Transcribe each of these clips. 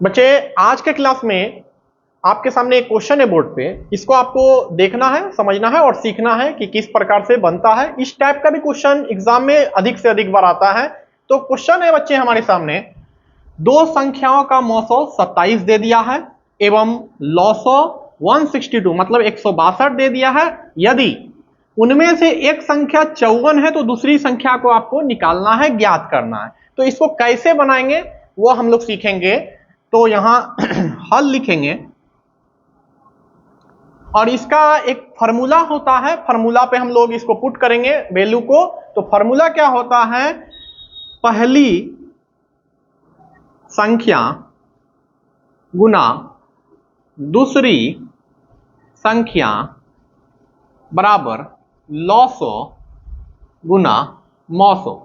बच्चे, आज के क्लास में आपके सामने एक क्वेश्चन है बोर्ड पे। इसको आपको देखना है, समझना है और सीखना है कि किस प्रकार से बनता है। इस टाइप का भी क्वेश्चन एग्जाम में अधिक से अधिक बार आता है। तो क्वेश्चन है बच्चे हमारे सामने, दो संख्याओं का मौसो 27 दे दिया है एवं लौसो 162 मतलब 162 दे दिया है। यदि उनमें से एक संख्या 54 है तो दूसरी संख्या को आपको निकालना है, ज्ञात करना है। तो इसको कैसे बनाएंगे वो हम लोग सीखेंगे। तो यहां हल लिखेंगे और इसका एक फार्मूला होता है, फार्मूला पे हम लोग इसको पुट करेंगे वैल्यू को। तो फार्मूला क्या होता है, पहली संख्या गुना दूसरी संख्या बराबर लौसो गुना मौसो।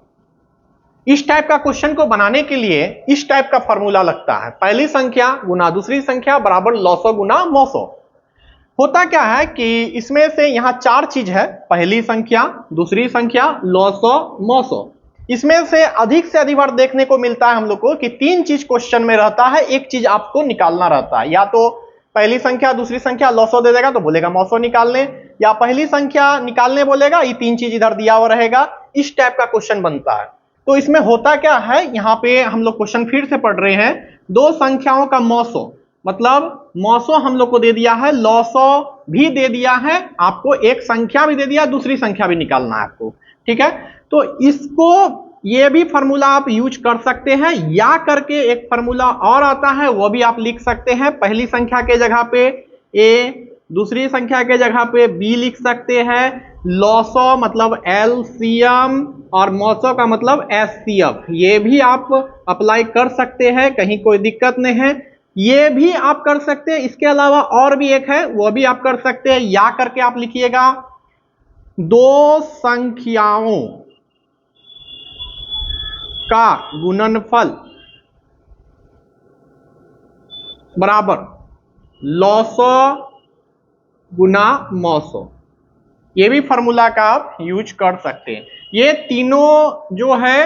इस टाइप का क्वेश्चन को बनाने के लिए इस टाइप का फार्मूला लगता है, पहली संख्या गुना दूसरी संख्या बराबर लौसो गुना मौसो। होता क्या है कि इसमें से यहां चार चीज है, पहली संख्या, दूसरी संख्या, लौसो, मौसो। इसमें से अधिक बार देखने को मिलता है हम लोग को कि तीन चीज क्वेश्चन में रहता है, एक चीज आपको निकालना रहता है। या तो पहली संख्या दूसरी संख्या लौसो दे देगा तो बोलेगा मौसो निकालने, या पहली संख्या निकालने बोलेगा, ये तीन चीज इधर दिया हुआ रहेगा। इस टाइप का क्वेश्चन बनता है। तो इसमें होता क्या है, यहां पे हम लोग क्वेश्चन फिर से पढ़ रहे हैं। दो संख्याओं का मौसो मतलब मौसो हम लोग को दे दिया है, लौसो भी दे दिया है, आपको एक संख्या भी दे दिया, दूसरी संख्या भी निकालना है आपको। ठीक है, तो इसको ये भी फार्मूला आप यूज कर सकते हैं, या करके एक फार्मूला और आता है वो भी आप लिख सकते हैं। पहली संख्या के जगह पे ए, दूसरी संख्या के जगह पे बी लिख सकते हैं। लौसो मतलब एलसीएम और मौसो का मतलब एचसीएफ, ये भी आप अप्लाई कर सकते हैं, कहीं कोई दिक्कत नहीं है। ये भी आप कर सकते हैं। इसके अलावा और भी एक है वो भी आप कर सकते हैं, या करके आप लिखिएगा दो संख्याओं का गुणनफल बराबर लौसो गुना मौसो। ये भी फार्मूला का आप यूज कर सकते हैं। ये तीनों जो है,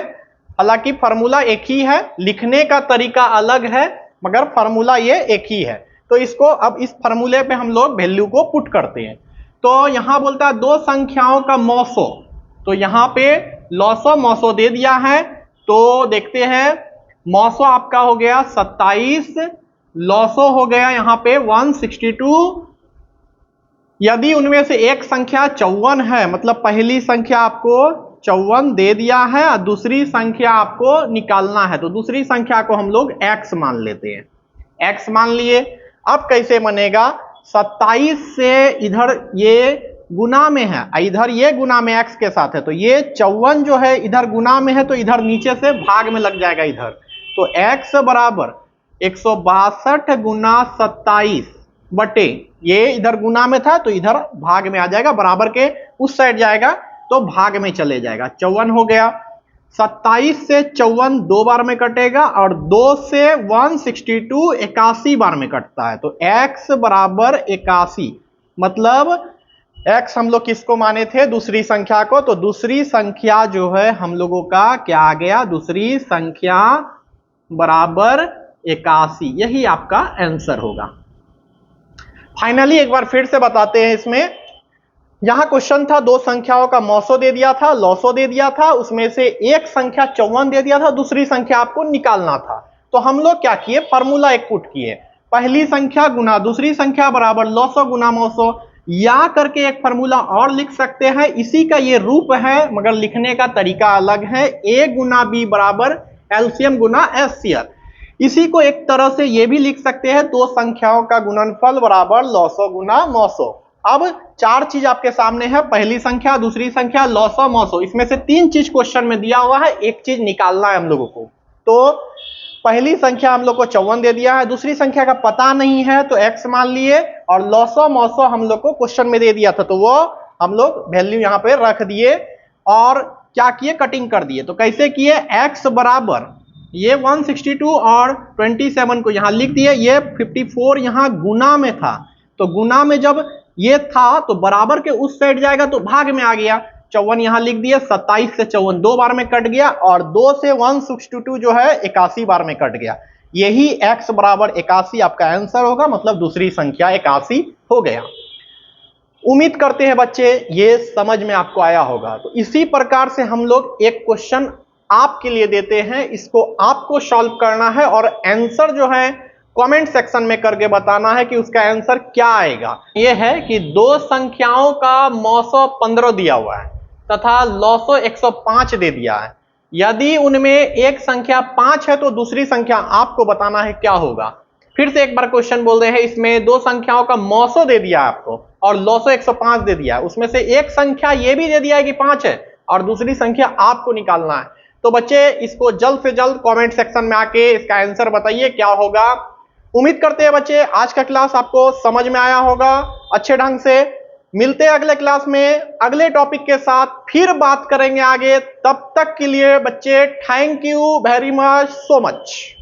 हालांकि फार्मूला एक ही है, लिखने का तरीका अलग है, मगर फार्मूला ये एक ही है। तो इसको अब इस फार्मूले पे हम लोग वैल्यू को पुट करते हैं। तो यहां बोलता है दो संख्याओं का मौसो, तो यहां पे लौसो मौसो दे दिया है। तो देखते हैं, मौसो आपका हो गया 27, लौसो हो गया यहां पे 162। यदि उनमें से एक संख्या 54 है, मतलब पहली संख्या आपको 54 दे दिया है और दूसरी संख्या आपको निकालना है, तो दूसरी संख्या को हम लोग x मान लेते हैं। x मान लिए। अब कैसे बनेगा, 27 से इधर ये गुना में है, इधर ये गुना में x के साथ है, तो ये 54 जो है इधर गुना में है, तो इधर नीचे से भाग में लग जाएगा इधर। तो x बराबर 162 गुना 27 बटे, ये इधर गुना में था तो इधर भाग में आ जाएगा, बराबर के उस साइड जाएगा तो भाग में चले जाएगा। 54 हो गया। 27 से 54 दो बार में कटेगा और 2 से 162 81 बार में कटता है। तो x बराबर 81, मतलब x हम लोग किसको माने थे, दूसरी संख्या को। तो दूसरी संख्या जो है हम लोगों का क्या आ गया, दूसरी संख्या बराबर 81, यही आपका आंसर होगा। फाइनली एक बार फिर से बताते हैं, इसमें यहां क्वेश्चन था दो संख्याओं का मौसो दे दिया था, लौसो दे दिया था, उसमें से एक संख्या 54 दे दिया था, दूसरी संख्या आपको निकालना था। तो हम लोग क्या किए, फार्मूला एक पुट किए, पहली संख्या गुना दूसरी संख्या बराबर लौसो गुना मौसो। या करके एक फार्मूला और लिख सकते हैं, इसी का ये रूप है मगर लिखने का तरीका अलग है। ए गुना बी बराबर एलसीएम गुना एचसीएफ। इसी को एक तरह से ये भी लिख सकते हैं, दो संख्याओं का गुणनफल बराबर लौसो गुना मौसो। अब चार चीज आपके सामने है, पहली संख्या दूसरी संख्या लौसो मौसो। इसमें से तीन चीज क्वेश्चन में दिया हुआ है, एक चीज निकालना है हम लोगों को। तो पहली संख्या हम लोग को 54 दे दिया है, दूसरी संख्या का पता नहीं है तो x मान लिए, और लौसो मौसो हम लोग को क्वेश्चन में दे दिया था तो वो हम लोग वैल्यू यहां पे रख दिए और क्या किए, कटिंग कर दिए। तो कैसे किए, x बराबर ये 162 और 27 को यहां लिख दिए, ये 54 यहां गुना में था, तो गुना में जब ये था तो बराबर के उस साइड जाएगा तो भाग में आ गया। 54 यहां लिख दिए, 27 से 54 दो बार में कट गया और 2 से 162 जो है 81 बार में कट गया। यही x बराबर 81 आपका आंसर होगा, मतलब दूसरी संख्या 81 हो गया। उम्मीद करते हैं बच्चे ये समझ में आपको आया होगा। तो इसी प्रकार से हम लोग एक क्वेश्चन आपके लिए देते हैं, इसको आपको सॉल्व करना है और आंसर जो है कमेंट सेक्शन में करके बताना है कि उसका आंसर क्या आएगा। यह है कि दो संख्याओं का मौसो 15 दिया हुआ है तथा लौसो 105 दे दिया है। यदि उनमें एक संख्या 5 है तो दूसरी संख्या आपको बताना है क्या होगा। फिर से एक बार क्वेश्चन बोल रहे हैं, इसमें दो संख्याओं का मौसो दे दिया है आपको और लौसो 105 दे दिया है, उसमें से एक संख्या ये भी दे दिया है कि 5 है और दूसरी संख्या आपको निकालना है। तो बच्चे इसको जल्द से जल्द कमेंट सेक्शन में आके इसका आंसर बताइए क्या होगा। उम्मीद करते हैं बच्चे आज का क्लास आपको समझ में आया होगा अच्छे ढंग से। मिलते हैं अगले क्लास में अगले टॉपिक के साथ, फिर बात करेंगे आगे। तब तक के लिए बच्चे thank you very much, so much.